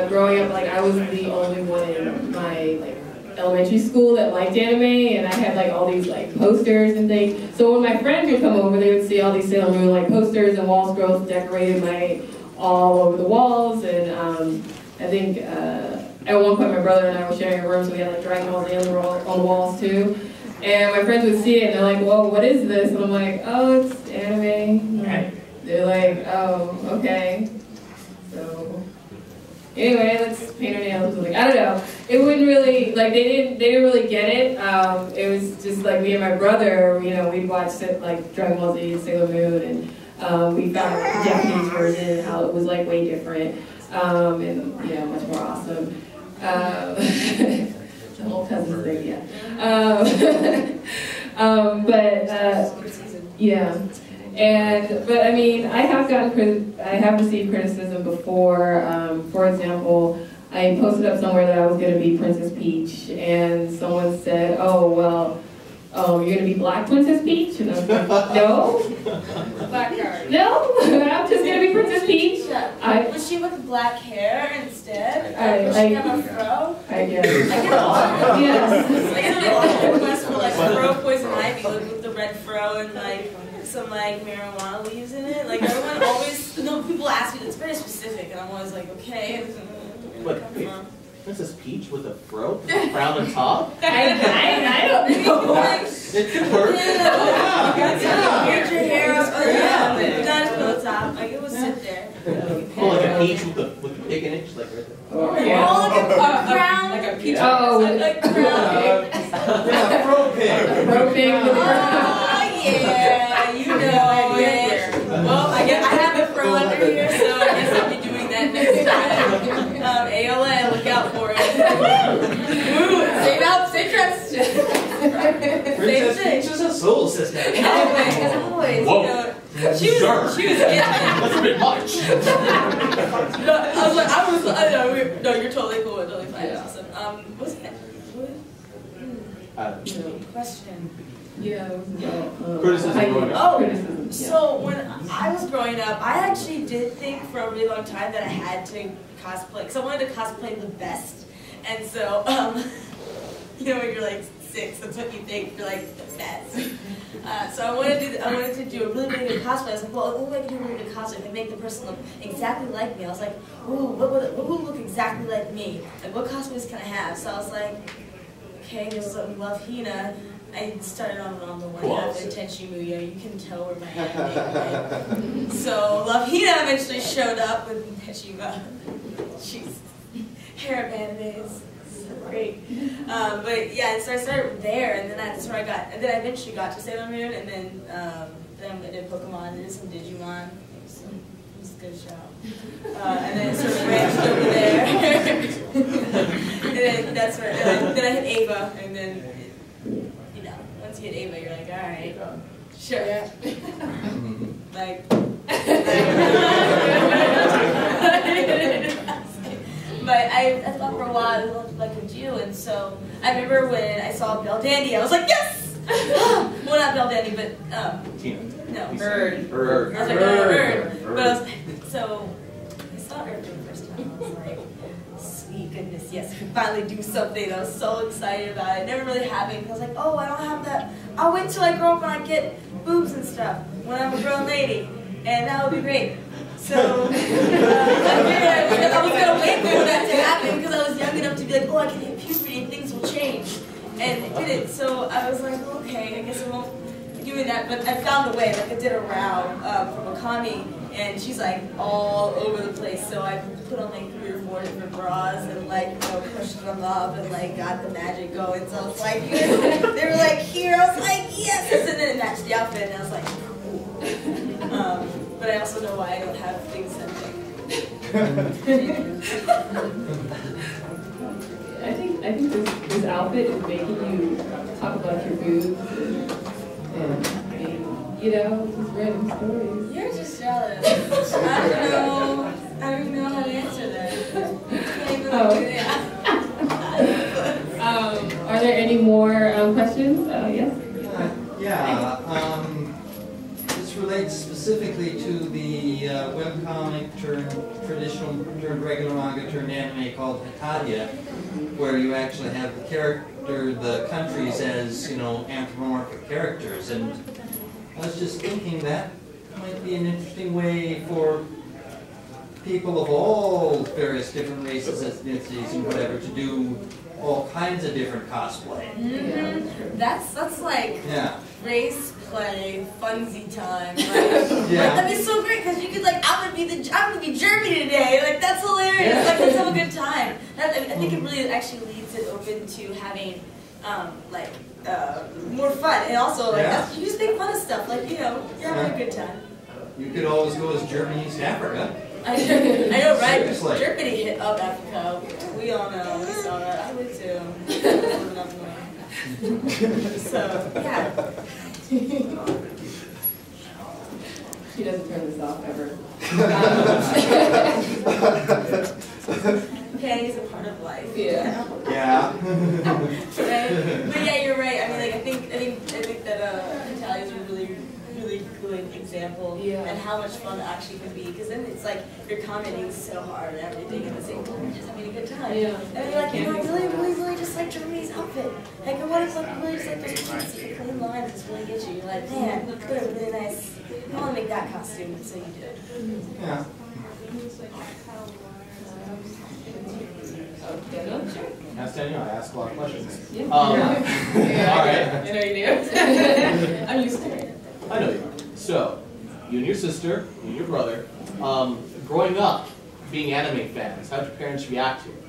growing up, like I was the only one in my like elementary school that liked anime, and I had like all these like posters and things. So when my friends would come over, they would see all these Sailor Moon like posters and wall scrolls decorated all over the walls. And I think at one point my brother and I were sharing a room, so we had like Dragon Ball Z on the walls too. And my friends would see it, and they're like, "Whoa, what is this?" And I'm like, "Oh, it's anime." They're like, "Oh, okay." So anyway, let's paint our nails or something. I don't know. It wouldn't really like they didn't really get it. It was just like me and my brother. You know, we'd watch it like Dragon Ball Z, Sailor Moon, and we found like, the Japanese version, how it was like way different, and you know, much more awesome. The whole cousin thing, yeah. Yeah. But I mean, I have received criticism before. For example, I posted up somewhere that I was going to be Princess Peach, and someone said, "Oh well, you're going to be Black Princess Peach?" And I was like, "No, Black card. no, I'm just going to be Princess Peach." Was she with black hair instead? Does she have a fro? I guess. I get a lot. Yes. I get a lot of requests for like fro poison ivy, like with the red fro and like some like marijuana leaves in it. Like everyone always, no, people ask me. It's very specific, and I'm always like, okay. Where did it come from? Princess Peach with a fro, crown on top. I don't know. It could work. Get your hair up, not on the top. Like it would sit there. Oh, like a peach with the pig in it, just like right there. Oh, yeah. Oh, like a crown. Like a peach. Oh, Like a crown. Yeah, fro pig. Fro pig with a Oh, yeah, you know it. Well, I have a fro under here, so I guess I'll be doing that next time. AOA, look out for it. Stay up, stay dressed. Princess Peach is a soul sister. Always, Whoa. you know. She was getting it. That's a bit much. No, you're totally cool. Totally fine. It's awesome. What's that? Question. Yeah, it was about Criticism growing up. Oh, criticism. so when I was growing up, I actually did think for a really long time that I had to cosplay, because I wanted to cosplay the best. And so, you know, when you're like 6, that's what you think, you're like the best. So I wanted to do a really, really good cosplay. I was like, well, what if I can do a really good cosplay? I can make the person look exactly like me. I was like, ooh, what would look exactly like me? Like, what cosplays can I have? So I was like, okay, there's Love Hina. I started on the one after Tenchi Muyo. You can tell where my anime is. So Love Hina eventually showed up with Tenchi. She's hair of anime is so great. But yeah, so I started there, and then that's where I got. And then I eventually got to Sailor Moon, and then I did Pokemon, and did some Digimon. It was a good show. And then it sort of branched over there. And then that's where. Then I hit Ava, and then. Once you hit Ava, you're like, all right, sure. Yeah. Like, but I thought for a while I looked like a Jew, and so I remember when I saw Belle Dandy, I was like, yes! Well, not Belle Dandy, but Tina. No, Bird. I was like, Bird. But I was like, so I saw her for the first time. I was like, sweet goodness, yes, I can finally do something. I was so excited about it. Never really having. I was like, oh, I don't have that. I'll wait till I grow up and I get boobs and stuff when I'm a grown lady, and that would be great. So I figured I was gonna wait for that to happen because I was young enough to be like, oh, I can hit puberty and things will change, and it didn't. So I was like, okay, I guess I won't be doing that. But I found a way. Like I did a row from Akami. And she's like all over the place, so I put on like 3 or 4 different bras and like, you know, pushed them up and like got the magic going. So I was like, they were like here. I was like, yes, and then it matched the outfit, and I was like, cool. But I also know why I don't have things I think this outfit is making you talk about your boobs and you know, just random stories. You're just jealous. I don't even know how to answer that. I can't even do that. Are there any more questions? Yes? This relates specifically to the webcomic turned traditional, turned regular manga turned anime called Hitadia, where you actually have the character, the countries as, you know, anthropomorphic characters. And I was just thinking that might be an interesting way for people of all various different races, ethnicities, and whatever to do all kinds of different cosplay. Mm-hmm. That's like race play, funsy time, right? Yeah. Like, that'd be so great because you could like, I'm gonna be Germany today. Like that's hilarious. Yeah. Like let's have a good time. I think it really actually leaves it open to having more fun, and also like you just make fun of stuff. Like you're having a good time. You could always go as Germany, East Africa. I know, right? Seriously. Germany hit up Africa. We all know. We saw that. I would too. So, yeah. She doesn't turn this off ever. Pain is a part of life. Yeah. Yeah. Right? But yeah, you're right. I mean, like I think that Italia is a really good example and how much fun it actually can be, because then it's like you're commenting so hard and everything at the same time, you're just having a good time. Yeah. And you're like, really just like Germany's outfit. Like, what if like really just like those fancy clean lines just really get you? You're like, man, look good, really nice. I want to make that costume, so you did. Yeah. Ask Danielle, I ask a lot of questions. Yeah. All right. I know you do. I'm used to it. I know you are. So, you and your sister, you and your brother, growing up, being anime fans, how did your parents react to it?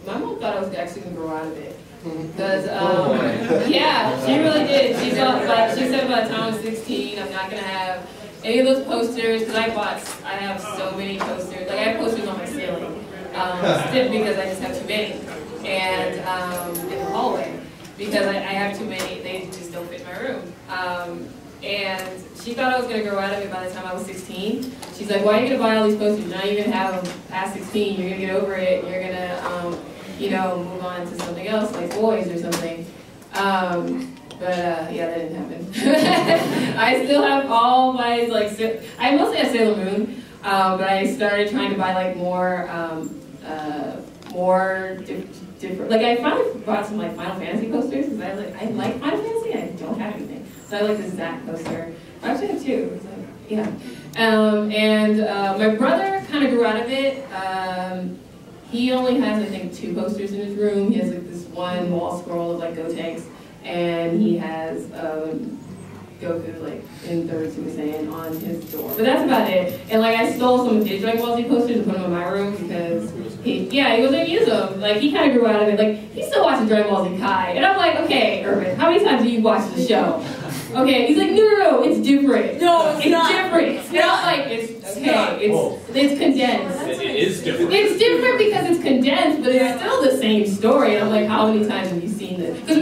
My mom thought I was actually going to grow out of it. Because, yeah, she really did. She said by the time I was 16, I'm not going to have any of those posters, because I have so many posters. Like, I have posters on my ceiling, because I just have too many. And in the hallway, because I have too many, they just don't fit in my room. And she thought I was going to grow out of it by the time I was 16. She's like, why are you going to buy all these posters? Now you're going to have them past 16. You're going to get over it. You're going to, move on to something else, like boys or something. Yeah, that didn't happen. I still have all my, I mostly have Sailor Moon, but I started trying to buy, more different, I finally bought some, Final Fantasy posters, because I like Final Fantasy, I don't have anything. So I like the Zack poster. I actually have two, so, yeah. My brother kind of grew out of it. He only has, I think, 2 posters in his room. He has, this one wall scroll of, Gotenks. And he has Goku in 3rd Super Saiyan on his door. But that's about it. And I stole some of his Dragon Ball Z posters and put them in my room because he was going to use them. He kind of grew out of it. He still watches Dragon Ball Z Kai. And I'm like, okay, Irvin, how many times do you watch the show? Okay, he's like, no, it's different. No, it's not. Different. It's not it's okay. It's condensed. It is different. It's different because it's condensed, but it's still the same story. And I'm like, how many times have you seen this? Because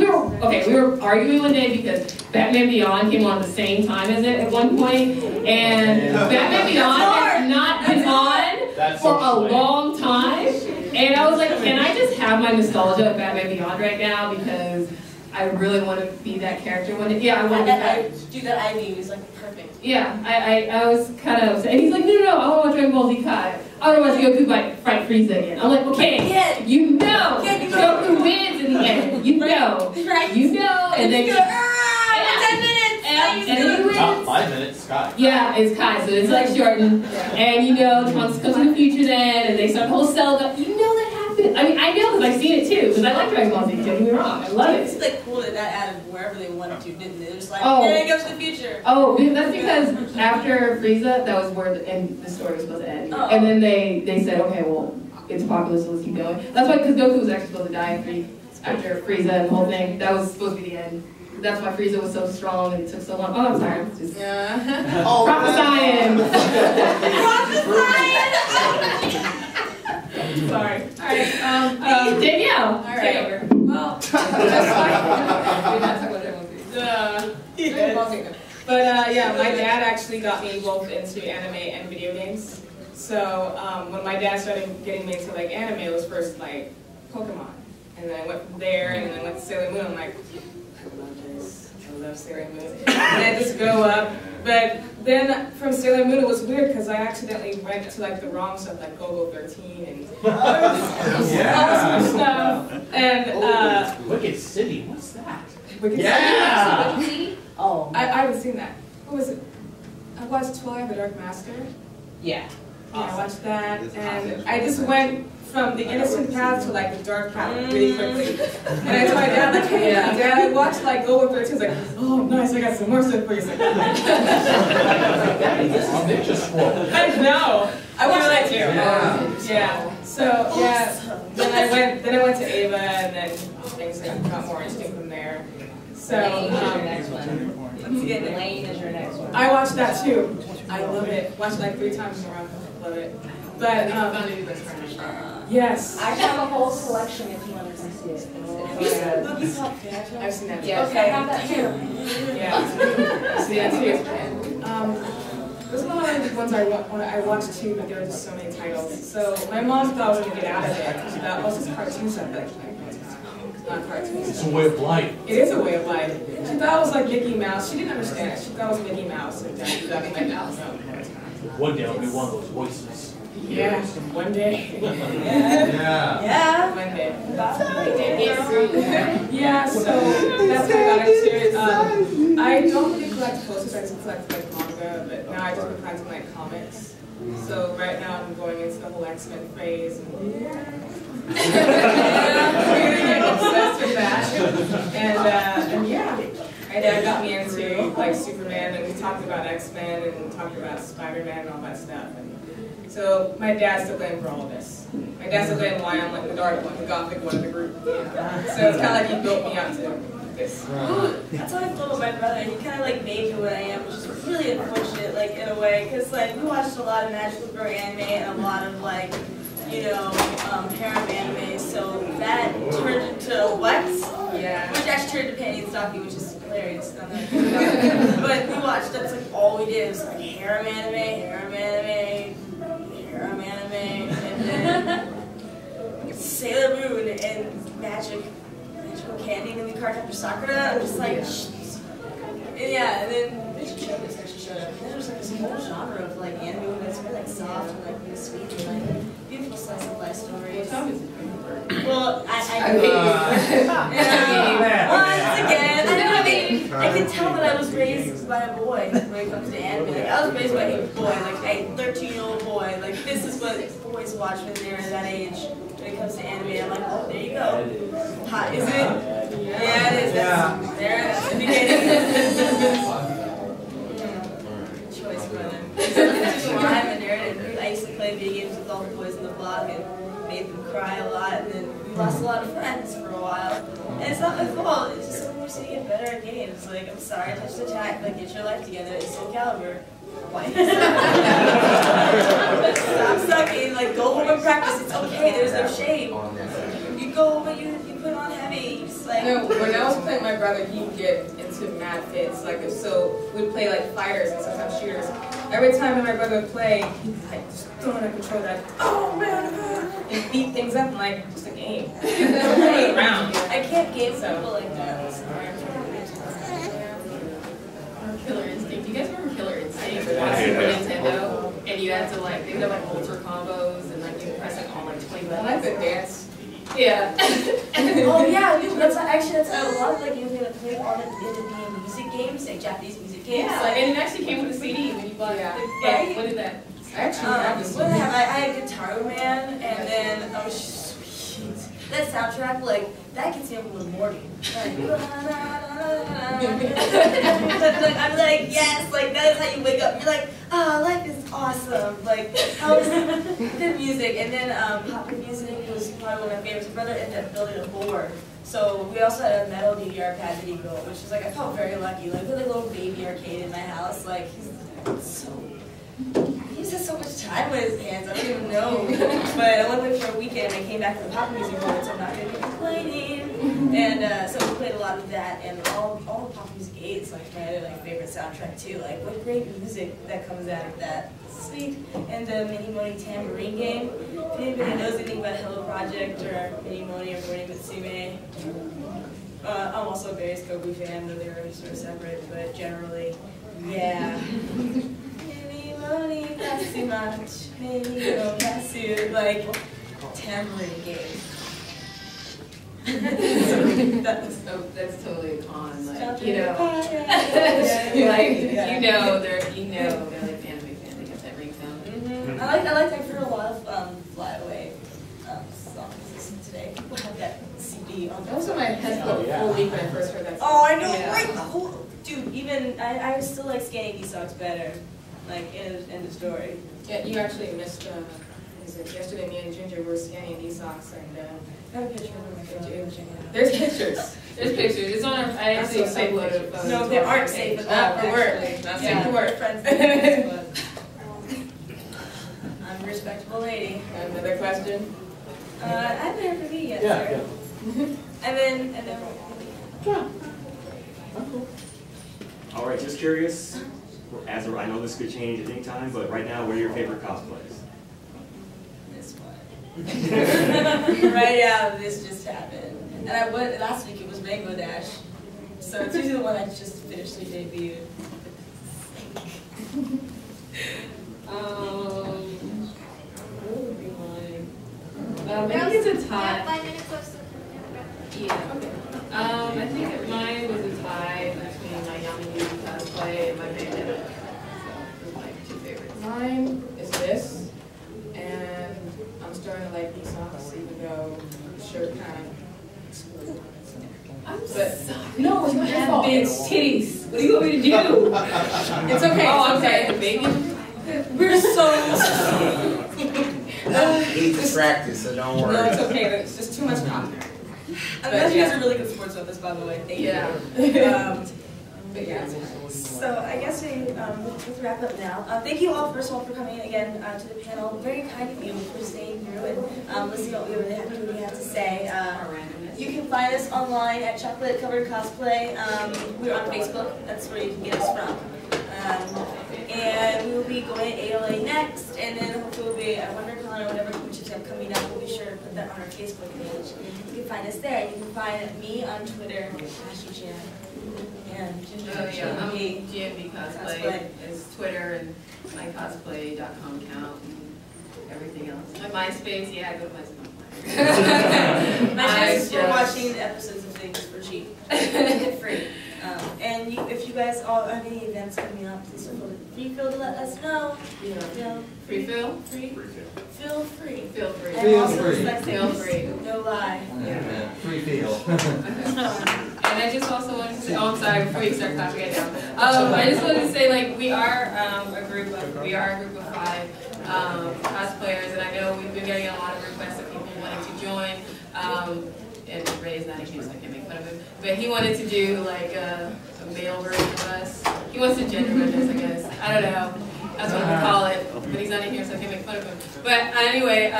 we were arguing one day because Batman Beyond came on at the same time as it at one point, and Batman Beyond has not been on for a long time. And I was like, can I just have my nostalgia of Batman Beyond right now, because I really want to be that character one day. Yeah, I want to do that. I knew was perfect. Yeah, I was kind of upset. And he's like, no, I want to watch Dragon Ball Z Kai. I want to watch Goku fight Frieza again. I'm like, okay, Goku wins in the end. You know. And then 10 minutes. And then he wins. About 5 minutes, Kai. Yeah, it's Kai, so it's shortened. And Trunks comes in the future then, and they start the whole cell. That happened. I mean, I know because I've seen it too, because I like Dragon Ball Z, don't get me wrong. I love it. It's cool that added wherever they wanted to, didn't they? They're just here it goes to the future. Oh, that's because after Frieza, that was where the story was supposed to end. And then they said, okay, well, it's popular, so let's keep going. That's why, because Goku was actually supposed to die after Frieza and the whole thing. That was supposed to be the end. That's why Frieza was so strong and it took so long. Oh, I'm sorry. Just prophesying. Sorry. All right. Danielle. All right. Take over. Well, that's fine. We're not talking about that one. But my dad actually got me both into anime and video games. So when my dad started getting me into anime, it was first Pokemon. And then I went from there, and then I went to Sailor Moon. I'm like, I love this. I love Sailor Moon. And I just go up. But then from Sailor Moon, it was weird because I accidentally went to like the wrong stuff, like Go-Go 13 and all this stuff. And Wicked City, what's that? Wicked City. Oh. I haven't seen that. What was it? I watched Twilight the Dark Master. Yeah. Yeah, I watched that, and I just went from the innocent path to like the dark path really quickly. And I told my dad, like, hey, Dad, I watched like Go With 13. He's like, oh, nice, I got some more stuff for you. He's like, I know. I watched that too. Yeah. So yeah, then I went to Ava, and then things got more interesting from there. So Let's get Lane as your next one. I watched that too. I love it. Watched it like 3 times in a row. Love it. But yes. I have a whole selection if you want to see it. Have you seen Boogie Pop? I've seen that. Yes, Okay. I have that too. Yeah. I've seen that too. Those are one of the ones I watched too, but there were just so many titles. So my mom thought I was going to get out of it because she thought, oh, it's just cartoon stuff. Like, not cartoons. It's a way of life. It is a way of life. She thought it was like Mickey Mouse. She didn't understand it. She thought it was Mickey Mouse, and then she thought it was Mickey Mouse. One day I'll be one of those voices. Yeah, one day. Yeah. One day. Yeah, so that's what I got into it. I don't really collect posters, I just collect like manga, but now I just been collecting like comics. So right now I'm going into the whole X-Men phase. I'm really getting obsessed with that. And yeah, my dad got me into like Superman, and we talked about X-Men and talked about Spider-Man and all that stuff. And so my dad's to blame for all of this. My dad's to blame why I'm like the dark one, the gothic one of the group. So it's kind of like he built me up to this. That's how I feel about my brother. He kind of like made me what I am, which is really unfortunate, like in a way, because like we watched a lot of magical girl anime and a lot of like, you know, harem anime. So that turned into what? Yeah. Which actually turned to Panty and Stocking, which is hilarious. But we watched. That's like all we did. It was like harem anime, harem anime, harem anime, and then Sailor Moon and magical candy, and then we carved after Sakura. I'm just like, and yeah, and then Magic Showbiz actually showed up. And then there was like this whole genre of like anime that's really like soft and like really sweet and like beautiful slice of life stories. Well, once again, I can tell that I was raised by a boy when it comes to anime. Like I was raised by a boy, like a 13-year-old boy. Like this is what boys watch when they're that age. When it comes to anime, I'm like, oh, there you go. Hot, is it? Yeah, it is. That's the beginning. Choice, but I used to play video games with all the boys in the block and made them cry a lot, and then we lost a lot of friends for a while. And it's not my fault. It's just something we're seeing get better at games. Like, I'm sorry, touch the attack, like, get your life together. It's Soul Calibur. Why? Stop sucking. Like, go home and practice. It's okay. There's no shame. You go home and you put on heavy. You just like. No, when I was playing my brother, he'd get into mad fits. Like, so we'd play like fighters and sometimes shooters. Every time my brother would play, he'd like just throw in a controller, like, oh man, and beat things up. I'm like, just a game. Play around. I can't game people like that. Killer Instinct. Do you guys remember Killer Instinct? On Super Nintendo, and you had to like, they would have like ultra combos, and like you press like all like 20 buttons. I like the dance. Yeah. Oh yeah, dude, that's a lot of like games that play on the music games, like Japanese music games. Yeah, Like, and it actually came with a CD when you bought it. Right? What did that? I actually have this what one. did I have? I had Guitar Man, and then oh sweet. That soundtrack, like that gets me up in the morning. Like, I'm like, yes, like that is how you wake up. You're like, oh, life is awesome. Like, how is good music? And then pop music was probably one of my favorites. My brother ended up building a board. So we also had a metal DVR pad that he built, which is like, I felt very lucky. Like, we had a little baby arcade in my house. Like, he just has so much time with his hands, I don't even know. But I went there for a weekend and I came back to the pop music board, so I'm not going to be complaining. And so we played a lot of that, and all the Pop Music 8 is like my other favorite soundtrack too. Like what great music that comes out of that. Sweet. And the Mini Moni Tambourine game. If anybody knows anything about Hello Project or Mini Moni or Moni Mitsume, I'm also a very Kobu fan, though they were sort of separate, but generally, yeah. Mini Moni Katsumachi, Mini no Katsu, like tambourine game. That's totally a con, like, you know, like, they're like anime fan, they get that ringtone. I like I've heard a lot of Flyaway songs today. People have that CD on. That was on my head for a full week when I first heard that song. Oh, I know, right? Cool. Dude, even I still like scanning these songs better. Like end of story. Yeah, you actually missed. Yesterday, me and Ginger were scanning these socks, and I have a picture of my phone. There's pictures. There's pictures. It's on our. I actually uploaded photos. No, they aren't safe, but not for work. Not safe for work. Friends. I'm a respectable lady. Another question? I haven't heard from you yet, Yeah, sir. And then. All right, just curious. I know this could change at any time, but right now, what are your favorite cosplays? This one. Right now, this just happened. And I went last week. It was Rainbow Dash, so it's usually the one I just finished the debut. What would be mine? Maybe it's a tie. 5 minutes left. Yeah. Okay. I think mine was a tie between my Yami cosplay and my bandana. So those are my two favorites. Mine is this, and I'm starting to like these socks, even though the shirt kind of exploded. I'm But sorry. no, it's not your fault. Big titties. What do you want me to do? It's okay. Oh, I'm it's okay. sorry. The baby. We're so. He's distracted, so don't worry. No, it's okay. It's just too much cotton. I'm glad you guys are really good sports with this, by the way. Thank you. But yeah. So I guess let's wrap up now. Thank you all, first of all, for coming again to the panel. Very kind of you for staying through and listening to what we really have to say. You can find us online at Chocolate Covered Cosplay. We're on Facebook. That's where you can get us from. And we will be going to ALA next, and then hopefully we'll be at WonderCon or whatever which is coming up. We'll be sure to put that on our Facebook page. You can find us there. You can find me on Twitter, ashi-chan. And I'm GMB Cosplay is Twitter and my cosplay.com account and everything else. My MySpace, yeah, go to my MySpace. My chance for watching episodes of things for cheap. Free. And if you guys all have any events coming up, please feel to let us know. Free feel? Free. Feel free. Feel free. And Feel also free. like Feel free. No lie. Yeah. Free feel. And I just also wanted to say, oh, I'm sorry, before you start clapping it down. I just wanted to say, like, we are a group of 5 cosplayers, and I know we've been getting a lot of requests of people wanting to join. And Ray's not here, so I can't make fun of him. But he wanted to do like a male version of us. He wants to gender bend us, I guess. I don't know. That's what we call it. But he's not in here, so I can't make fun of him. But anyway,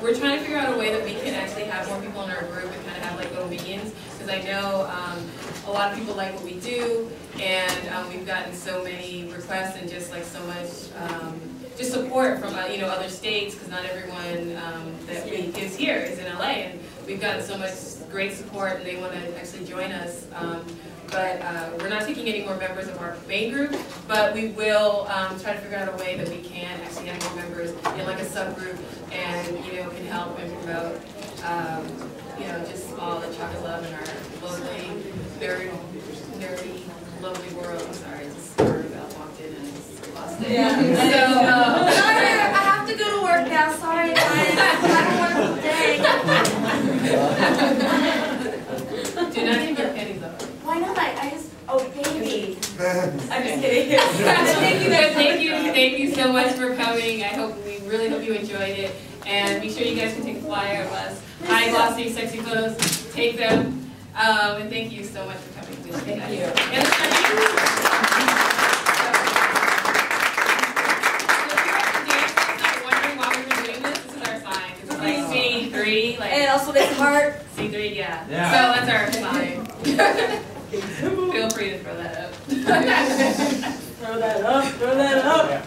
we're trying to figure out a way that we can actually have more people in our group and kind of have like little meetings. Because I know a lot of people like what we do, and we've gotten so many requests and just like so much just support from other states. Because not everyone that we is here is in LA, and we've gotten so much great support, and they want to actually join us. But we're not taking any more members of our main group, but we will try to figure out a way that we can actually have more members in like a subgroup, and can help and promote just all the chocolate love in our lovely, very nerdy, lovely world. I'm sorry, just walked in and just lost it. Yeah. Sorry, I have to go to work now. Sorry, guys. I don't work today. Do not take your panties off. Why not? I just, baby. I'm just kidding. Thank you so much for coming. We really hope you enjoyed it. And be sure you guys can take a flyer of us. High glossy, sexy photos. Take them. And thank you so much for coming. Thank you. And wondering why we were doing this, this is our sign. It's like scene 3. Like, Also, this heart. C3, yeah. Yeah. So that's our sign. Feel free to throw that up. Throw that up, throw that up.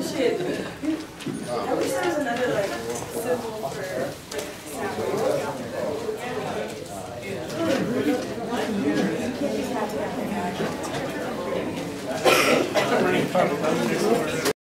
Shit. I wish there was another like symbol for like sound.